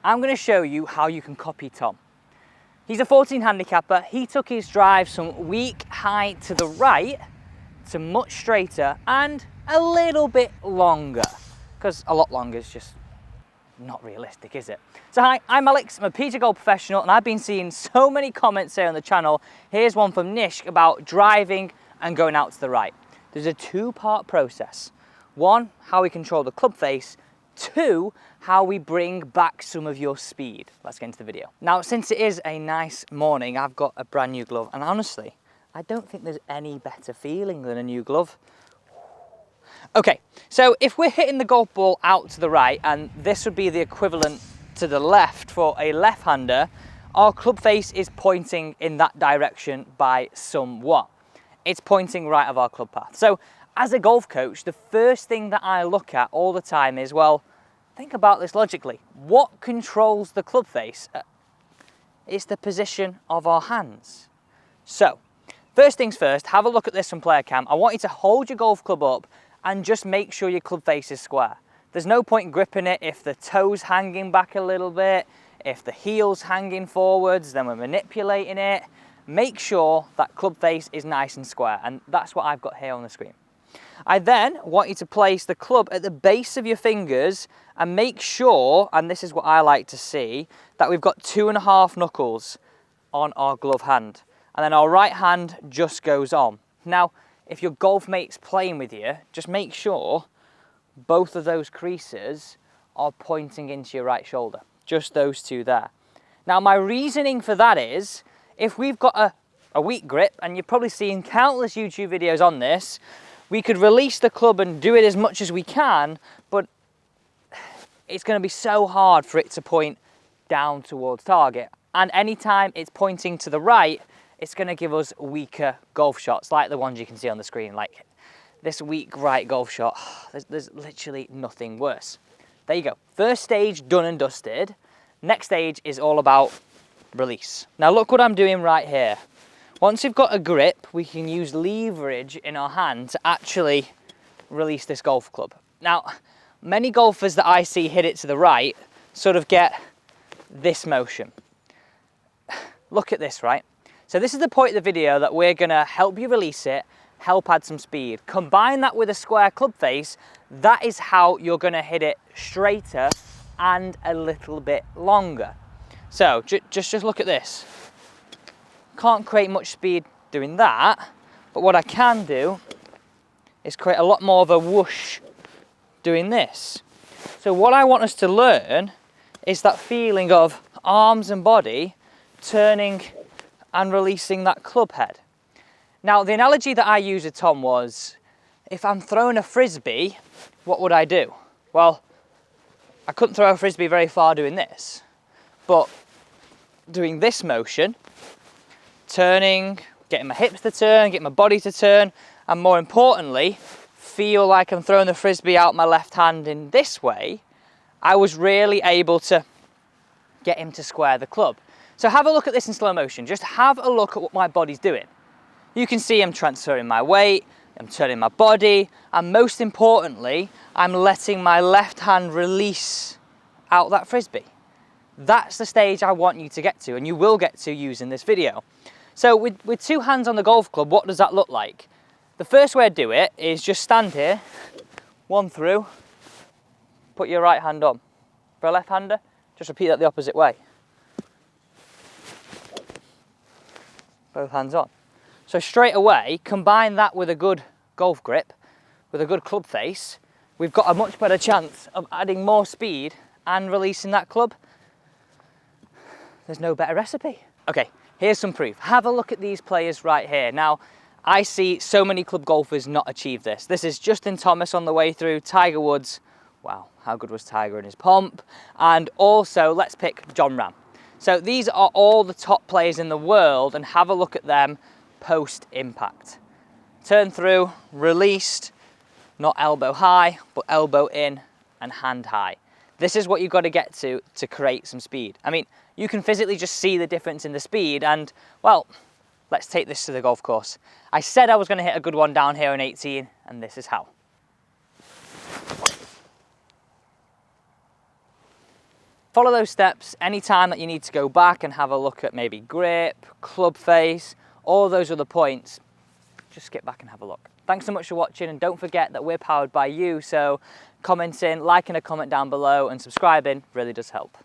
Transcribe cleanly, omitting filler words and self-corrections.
I'm going to show you how you can copy Tom. He's a 14 handicapper. He took his drive from weak high to the right to much straighter and a little bit longer, because a lot longer is just not realistic, is it? So hi, I'm Alex, I'm a PGA Golf Professional, and I've been seeing so many comments here on the channel. Here's one from Nish about driving and going out to the right. There's a two-part process. One, how we control the club face. Two, how we bring back some of your speed. Let's get into the video. Now, since it is a nice morning, I've got a brand new glove, and honestly, I don't think there's any better feeling than a new glove. Okay, so if we're hitting the golf ball out to the right, and this would be the equivalent to the left for a left-hander, our club face is pointing in that direction by somewhat. It's pointing right of our club path. So as a golf coach, the first thing that I look at all the time is, well, think about this logically. What controls the club face? It's the position of our hands. So, first things first, have a look at this from player cam. I want you to hold your golf club up and just make sure your club face is square. There's no point gripping it if the toe's hanging back a little bit, if the heel's hanging forwards, then we're manipulating it. Make sure that club face is nice and square, and that's what I've got here on the screen. I then want you to place the club at the base of your fingers and make sure, and this is what I like to see, that we've got 2.5 knuckles on our glove hand. And then our right hand just goes on. Now, if your golf mate's playing with you, just make sure both of those creases are pointing into your right shoulder. Just those two there. Now, my reasoning for that is, if we've got a weak grip, and you've probably seen countless YouTube videos on this, we could release the club and do it as much as we can, but it's going to be so hard for it to point down towards target. And anytime it's pointing to the right, it's going to give us weaker golf shots, like the ones you can see on the screen. Like this weak right golf shot, there's literally nothing worse. There you go. First stage done and dusted. Next stage is all about release. Now look what I'm doing right here. Once we've got a grip, we can use leverage in our hand to actually release this golf club. Now, many golfers that I see hit it to the right sort of get this motion. Look at this, right? So this is the point of the video that we're gonna help you release it, help add some speed. Combine that with a square club face, that is how you're gonna hit it straighter and a little bit longer. So just look at this. Can't create much speed doing that, but what I can do is create a lot more of a whoosh doing this. So what I want us to learn is that feeling of arms and body turning and releasing that club head. Now, the analogy that I used with Tom was, if I'm throwing a frisbee, what would I do? Well, I couldn't throw a frisbee very far doing this, but doing this motion, turning, getting my hips to turn, getting my body to turn, and more importantly, feel like I'm throwing the frisbee out my left hand in this way, I was really able to get him to square the club. So have a look at this in slow motion. Just have a look at what my body's doing. You can see I'm transferring my weight, I'm turning my body, and most importantly, I'm letting my left hand release out that frisbee. That's the stage I want you to get to, and you will get to using this video. So with two hands on the golf club, what does that look like? The first way to do it is just stand here, one through, put your right hand on. For a left-hander, just repeat that the opposite way. Both hands on. So straight away, combine that with a good golf grip, with a good club face, we've got a much better chance of adding more speed and releasing that club. There's no better recipe. Okay, here's some proof. Have a look at these players right here. Now, I see so many club golfers not achieve this. This is Justin Thomas on the way through, Tiger Woods. Wow, how good was Tiger in his pomp? And also, let's pick John Ram. So these are all the top players in the world, and have a look at them post-impact. Turn through, released, not elbow high, but elbow in and hand high. This is what you've got to get to create some speed. I mean, you can physically just see the difference in the speed, and, well, let's take this to the golf course. I said I was going to hit a good one down here in 18, and this is how. Follow those steps anytime that you need to go back and have a look at maybe grip, club face, all those other points. Just skip back and have a look. Thanks so much for watching, and don't forget that we're powered by you, so commenting, liking a comment down below and subscribing really does help.